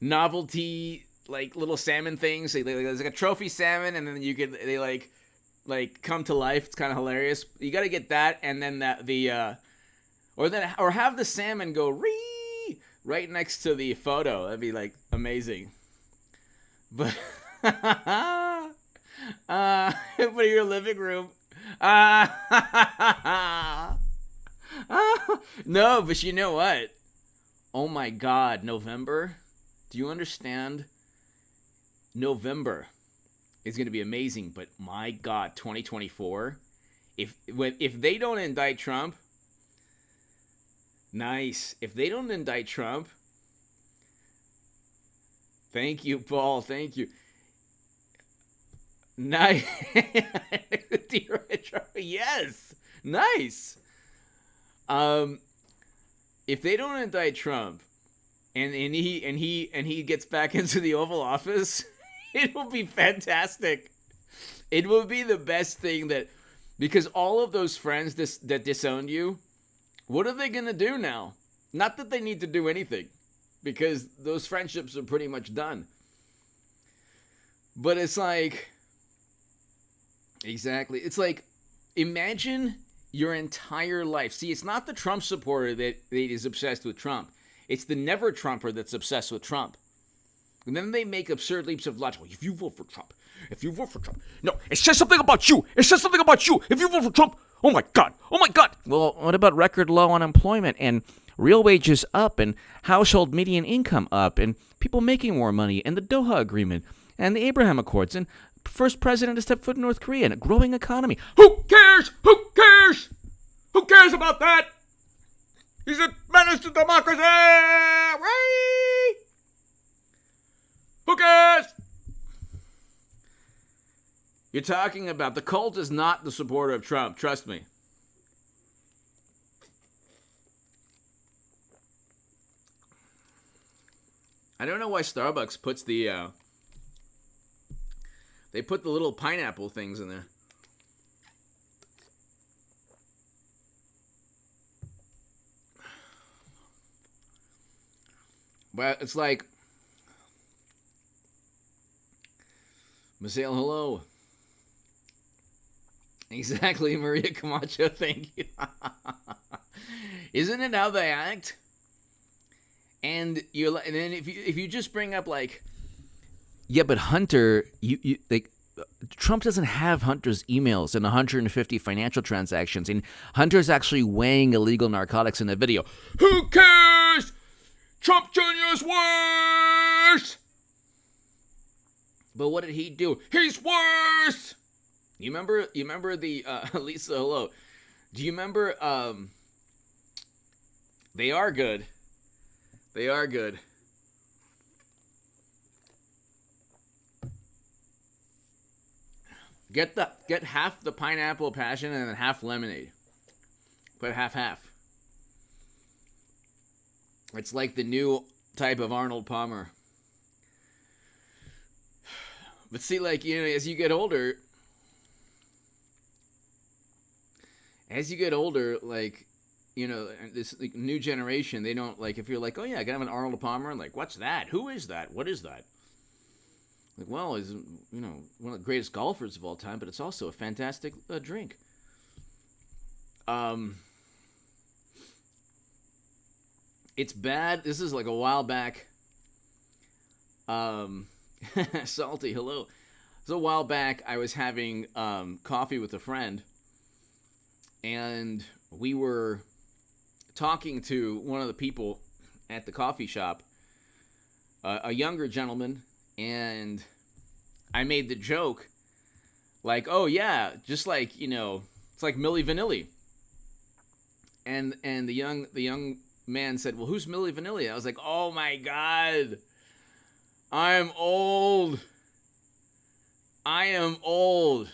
novelty like little salmon things? There's like a trophy salmon, and then they like come to life. It's kind of hilarious. You got to get that, and then or have the salmon go ree right next to the photo. That'd be like amazing. But put your living room. No, but you know what? Oh my God, November. Do you understand? November is going to be amazing, but my God, 2024. If they don't indict Trump, nice. If they don't indict Trump, thank you, Paul. Thank you. Nice. Yes. Nice. If they don't indict Trump and he gets back into the Oval Office, it will be fantastic. It will be the best thing because all of those friends that disowned you, what are they going to do now? Not that they need to do anything, because those friendships are pretty much done. But it's like, exactly. It's like, imagine your entire life. See, it's not the Trump supporter that is obsessed with Trump. It's the never Trumper that's obsessed with Trump. And then they make absurd leaps of logic. If you vote for Trump. No, it says something about you. If you vote for Trump. Oh my God. Well, what about record low unemployment and real wages up and household median income up and people making more money and the Doha Agreement and the Abraham Accords and first president to step foot in North Korea and a growing economy. Who cares? Who cares? Who cares about that? He's a menace to democracy! Right? Who cares? You're talking about the cult is not the supporter of Trump. Trust me. I don't know why Starbucks puts the they put the little pineapple things in there. But it's like, Misael, hello. Exactly, Maria Camacho, thank you. Isn't it how they act? And then if you just bring up like, yeah, but Hunter, you like, Trump doesn't have Hunter's emails and 150 financial transactions, and Hunter's actually weighing illegal narcotics in the video. Who cares? Trump Jr.'s worse! But what did he do? He's worse! You remember the, Lisa, hello. Do you remember, they are good. They are good. Get half the pineapple passion and then half lemonade. Put half. It's like the new type of Arnold Palmer. But see, like, you know, as you get older, like, you know, this like, new generation, they don't, like, if you're like, oh yeah, I can have an Arnold Palmer, like, what's that? Who is that? What is that? Like, well, he's, you know, one of the greatest golfers of all time, but it's also a fantastic drink. It's bad. This is like a while back. Salty, hello. So a while back, I was having coffee with a friend, and we were talking to one of the people at the coffee shop, a younger gentleman, and I made the joke, like, oh yeah, just like, you know, it's like Milli Vanilli. And the young man said, well, who's Milli Vanilli? I was like, oh my God, I'm old. I am old.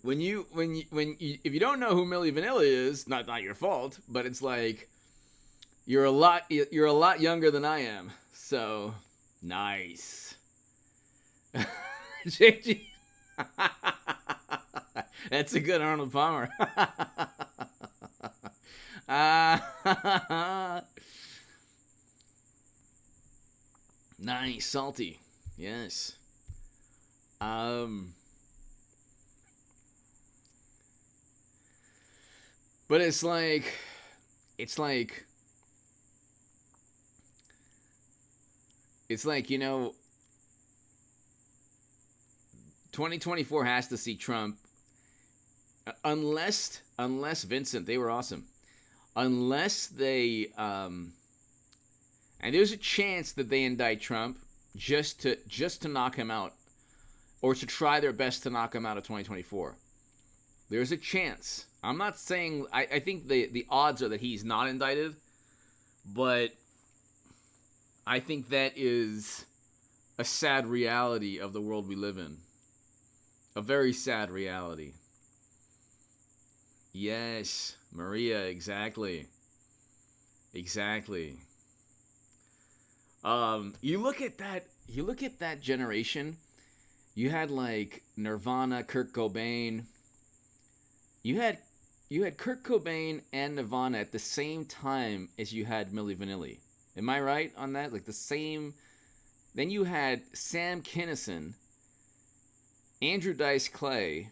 When you if you don't know who Milli Vanilli is, not your fault, but it's like you're a lot younger than I am. So nice. JG. That's a good Arnold Palmer. Nice, salty. Yes. But it's like, you know, 2024 has to see Trump, unless Vincent, they were awesome. Unless they, and there's a chance that they indict Trump just to knock him out, or to try their best to knock him out of 2024. There's a chance. I'm not saying, I think the odds are that he's not indicted, but I think that is a sad reality of the world we live in. A very sad reality. Yes, Maria, exactly. Exactly. You look at that generation. You had like Nirvana, Kurt Cobain. You had Kurt Cobain and Nirvana at the same time as you had Milli Vanilli. Am I right on that? Like the same. Then you had Sam Kinison, Andrew Dice Clay,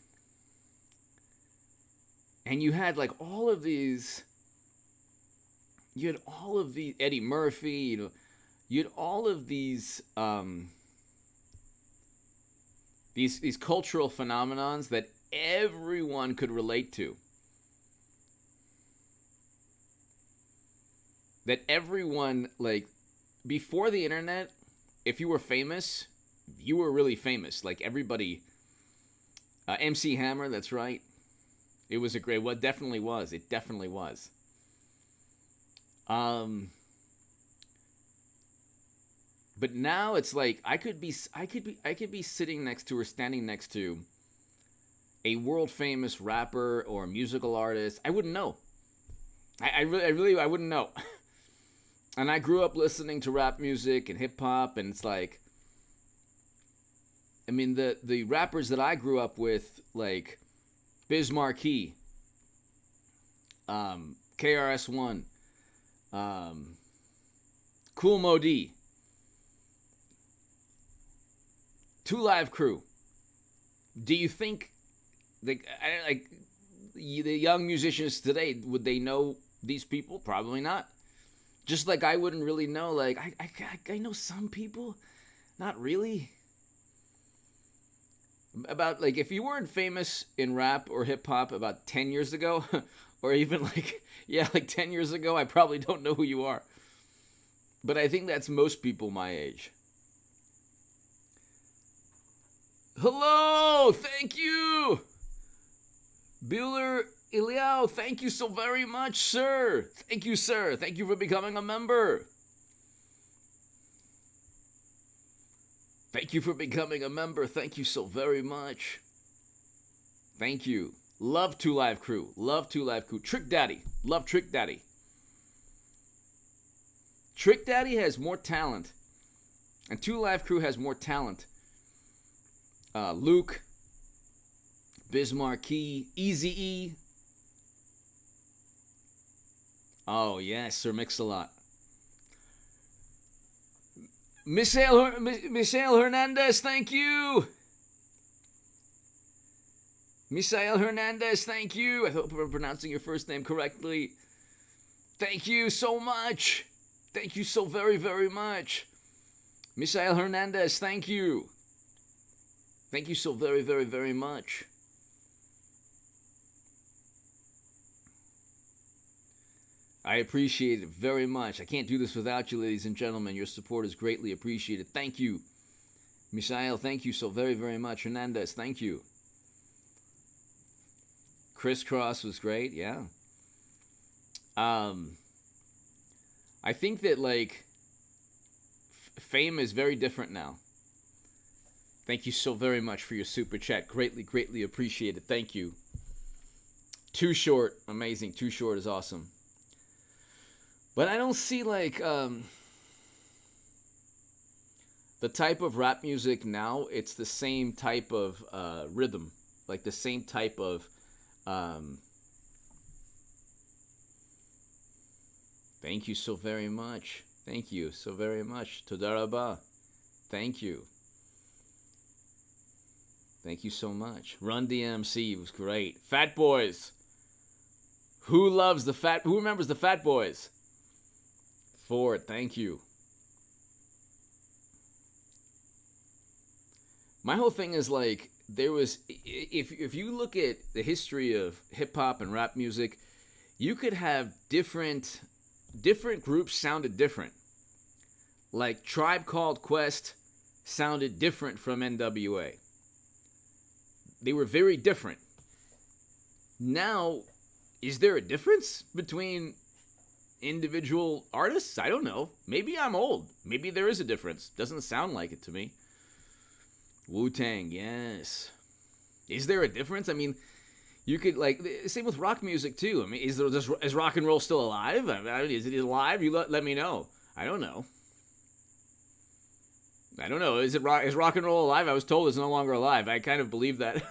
and you had like all of these. You had all of these, Eddie Murphy. You know, you had all of these cultural phenomenons that everyone could relate to. That everyone, like, before the internet, if you were famous, you were really famous. Like everybody, MC Hammer, that's right. It was a great. Well, it definitely was. It definitely was. But now it's like I could be sitting next to or standing next to a world famous rapper or musical artist. I wouldn't know. I really I wouldn't know. And I grew up listening to rap music and hip hop, and it's like, I mean, the rappers that I grew up with, like Biz Markie, KRS-One, Cool Mo D, 2 Live Crew. Do you think the young musicians today, would they know these people? Probably not. Just like I wouldn't really know. Like I know some people, not really. About like if you weren't famous in rap or hip hop about 10 years ago, or even like 10 years ago, I probably don't know who you are. But I think that's most people my age. Hello, thank you. Bueller Iliao, thank you so very much, sir. Thank you, sir. Thank you for becoming a member. Thank you for becoming a member. Thank you so very much. Thank you. Love 2 Live Crew. Love 2 Live Crew. Trick Daddy. Love Trick Daddy. Trick Daddy has more talent. And 2 Live Crew has more talent. Luke, Biz Markie, Eazy-E. Oh, yes, Sir Mix-a-Lot. Misael Hernandez, thank you. Misael Hernandez, thank you. I hope I'm pronouncing your first name correctly. Thank you so much. Thank you so very, very much. Misael Hernandez, thank you. Thank you so very, very, very much. I appreciate it very much. I can't do this without you, ladies and gentlemen. Your support is greatly appreciated. Thank you. Misael, thank you so very, very much. Hernandez, thank you. Crisscross was great, yeah. I think that, like, fame is very different now. Thank you so very much for your super chat. Greatly, greatly appreciated. Thank you. Too Short, amazing. Too Short is awesome. But I don't see, like, the type of rap music now. It's the same type of rhythm. Like, the same type of... Thank you so very much. Thank you so very much. Todaraba. Thank you. Thank you so much. Run DMC was great. Fat Boys. Who remembers the Fat Boys? Ford, thank you. My whole thing is like, there was, if you look at the history of hip hop and rap music, you could have different groups sounded different. Like Tribe Called Quest sounded different from NWA. They were very different. Now, is there a difference between individual artists? I don't know. Maybe I'm old. Maybe there is a difference. Doesn't sound like it to me. Wu-Tang, yes. Is there a difference? I mean, you could, like, same with rock music too. I mean, is rock and roll still alive? I mean, is it alive? You let me know. I don't know. Is rock and roll alive? I was told it's no longer alive. I kind of believe that.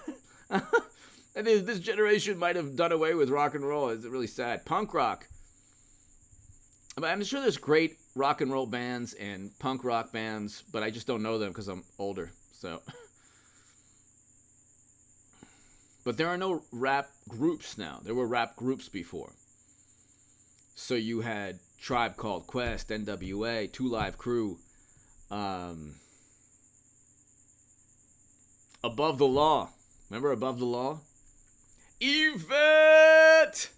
And this generation might have done away with rock and roll. It's really sad. Punk rock. I'm sure there's great rock and roll bands and punk rock bands, but I just don't know them because I'm older. So, but there are no rap groups now. There were rap groups before. So you had Tribe Called Quest, NWA, 2 Live Crew, Above the Law. Remember Above the Law? Yvette!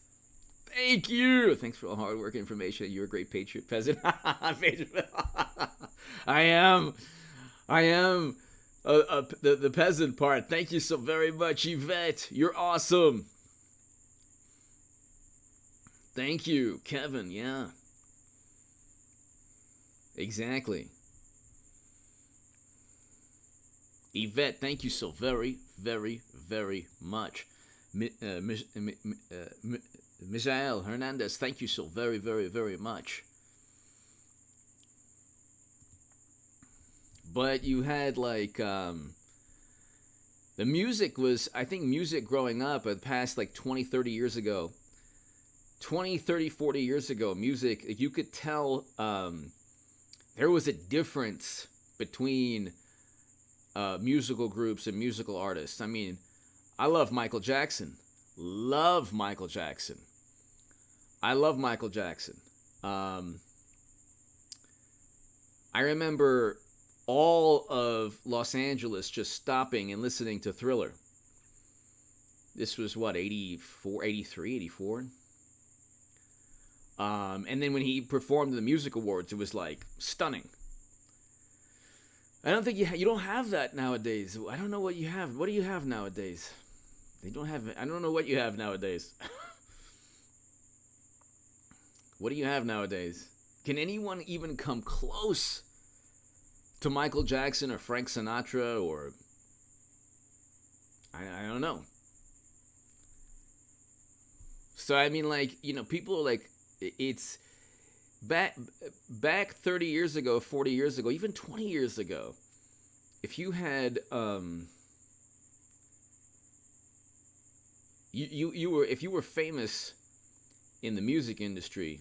Thank you. Thanks for all hard work information. You're a great patriot peasant. I am. The peasant part. Thank you so very much, Yvette. You're awesome. Thank you, Kevin. Yeah, exactly. Yvette, thank you so very, very, very much. Michael Hernandez, thank you so very, very, very much. But you had like the music was, I think music growing up at past like 20, 30 years ago, 20, 30, 40 years ago, music, you could tell there was a difference between musical groups and musical artists. I mean, I love Michael Jackson. Love Michael Jackson. I love Michael Jackson. I remember all of Los Angeles just stopping and listening to Thriller. This was what, 84, 83, 84? And then when he performed the Music Awards, it was like stunning. I don't think you don't have that nowadays. I don't know what you have. What do you have nowadays? They don't have. I don't know what you have nowadays. What do you have nowadays? Can anyone even come close to Michael Jackson or Frank Sinatra or I don't know. So I mean, like, you know, people are like, it's back 30 years ago, 40 years ago, even 20 years ago. If you had if you were famous in the music industry,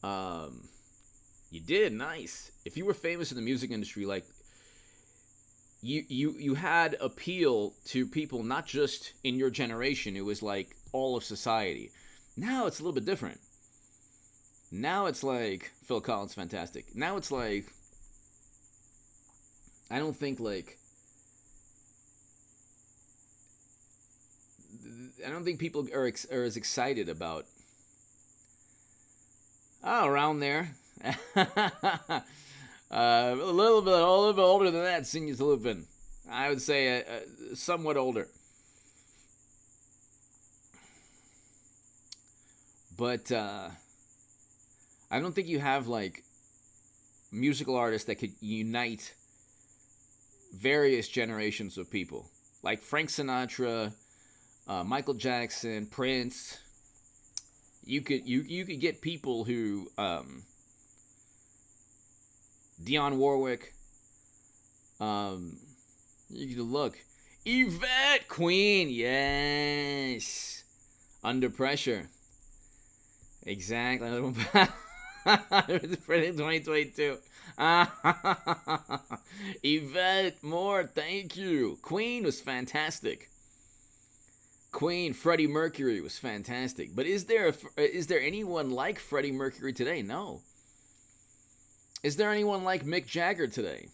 you did nice. If you were famous in the music industry, like you had appeal to people not just in your generation. It was like all of society. Now it's a little bit different. Now it's like Phil Collins, fantastic. Now it's like I don't think people are as excited about around there. A little bit older than that. Seniors a little bit. I would say somewhat older. But I don't think you have like musical artists that could unite various generations of people, like Frank Sinatra, Michael Jackson, Prince. You could get people who Dionne Warwick. You could look Yvette Queen, yes. Under Pressure, exactly. It's pretty 2022. Yvette Moore, thank you. Queen was fantastic. Queen, Freddie Mercury was fantastic. But is there anyone like Freddie Mercury today? No. Is there anyone like Mick Jagger today?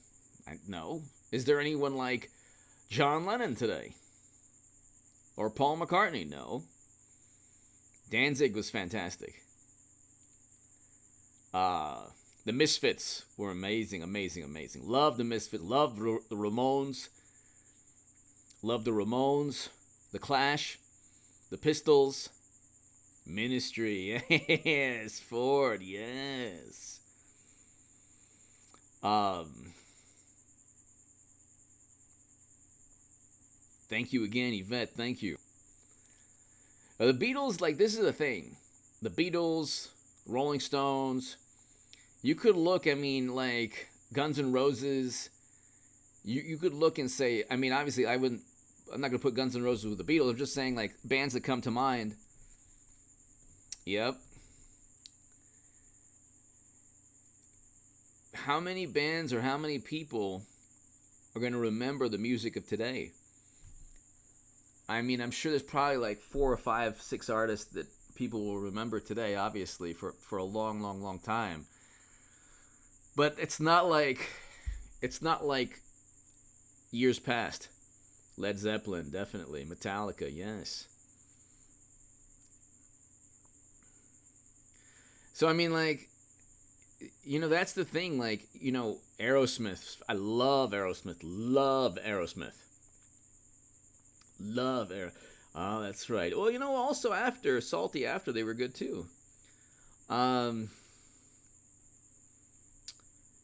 No. Is there anyone like John Lennon today? Or Paul McCartney? No. Danzig was fantastic. The Misfits were amazing, amazing, amazing. Love the Misfits. Love the Ramones. Love the Ramones. The Clash. The Pistols. Ministry. Yes. Ford. Yes. Thank you again, Yvette. Thank you. The Beatles, like, this is the thing. The Beatles, Rolling Stones. You could look, I mean, like, Guns N' Roses. You could look and say, I mean, obviously, I'm not going to put Guns N' Roses with the Beatles. I'm just saying, like, bands that come to mind. Yep. How many bands or how many people are going to remember the music of today? I mean, I'm sure there's probably like 4 or 5, 6 artists that people will remember today, obviously, for a long, long, long time. But it's not like years past. Led Zeppelin, definitely. Metallica, yes. So I mean, like, that's the thing. Like, Aerosmith. I love Aerosmith. Love Aerosmith. Love Aerosmith. Oh, that's right. Well, also after Salty, after they were good too.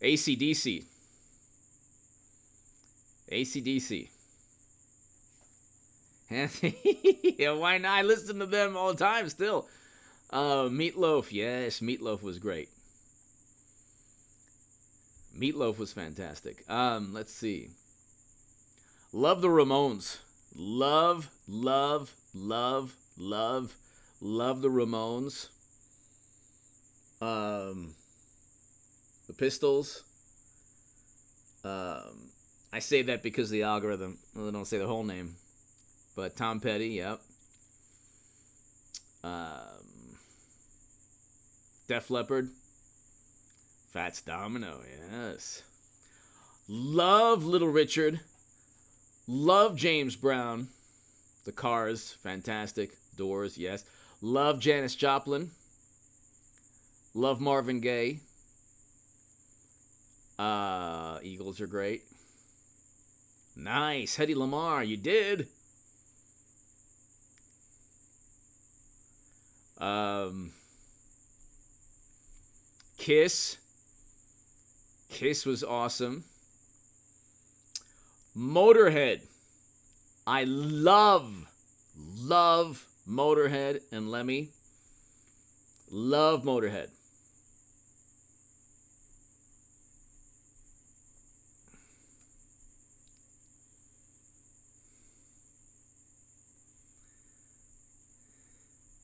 AC/DC. AC/DC. Yeah, why not? I listen to them all the time still. Meatloaf. Yes, Meatloaf was great. Meatloaf was fantastic. Let's see. Love the Ramones. Love the Ramones. The Pistols. I say that because of the algorithm. Well, I don't say the whole name. But Tom Petty, yep. Def Leppard. Fats Domino, yes. Love Little Richard. Love James Brown. The Cars, fantastic. Doors, yes. Love Janis Joplin. Love Marvin Gaye. Eagles are great. Nice. Hedy Lamarr, you did. Kiss. Kiss was awesome. Motorhead. I love Motorhead and Lemmy. Love Motorhead.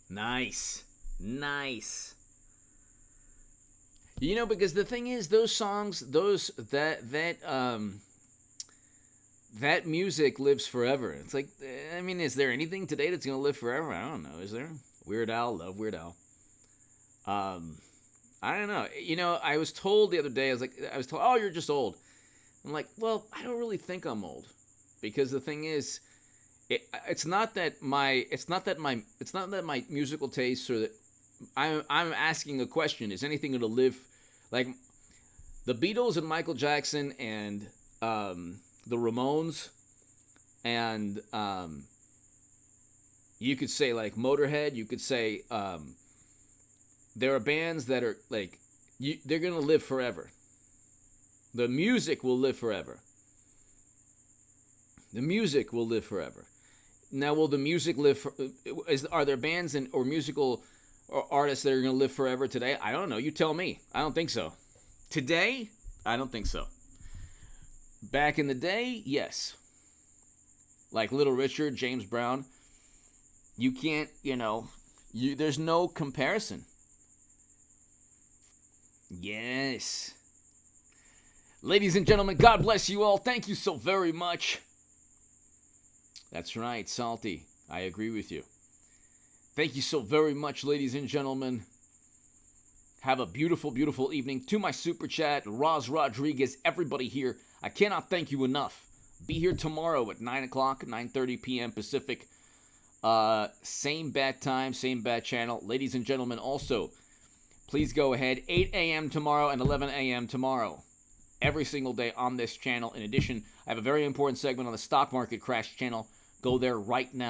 Nice. Because the thing is, those songs, that music lives forever. It's like, is there anything today that's gonna live forever? I don't know. Is there? Weird Al, love Weird Al. I don't know. I was told the other day, I was told, oh, you're just old. I'm like, well, I don't really think I'm old, because the thing is, it's not that my musical tastes, or that I'm asking a question. Is anything going to live? Like the Beatles and Michael Jackson and the Ramones, and you could say like Motorhead. You could say there are bands that are like they're going to live forever. The music will live forever. The music will live forever. Now, will the music live? Are there bands or musical or artists that are going to live forever today? I don't know. You tell me. I don't think so. Today, I don't think so. Back in the day, yes. Like Little Richard, James Brown. You can't. There's no comparison. Yes. Ladies and gentlemen, God bless you all. Thank you so very much. That's right, Salty. I agree with you. Thank you so very much, ladies and gentlemen. Have a beautiful, beautiful evening. To my super chat, Roz Rodriguez, everybody here, I cannot thank you enough. Be here tomorrow at 9 o'clock, 9:30 p.m. Pacific. Same bat time, same bat channel. Ladies and gentlemen, also, please go ahead. 8 a.m. tomorrow and 11 a.m. tomorrow. Every single day on this channel. In addition, I have a very important segment on the stock market crash channel. Go there right now.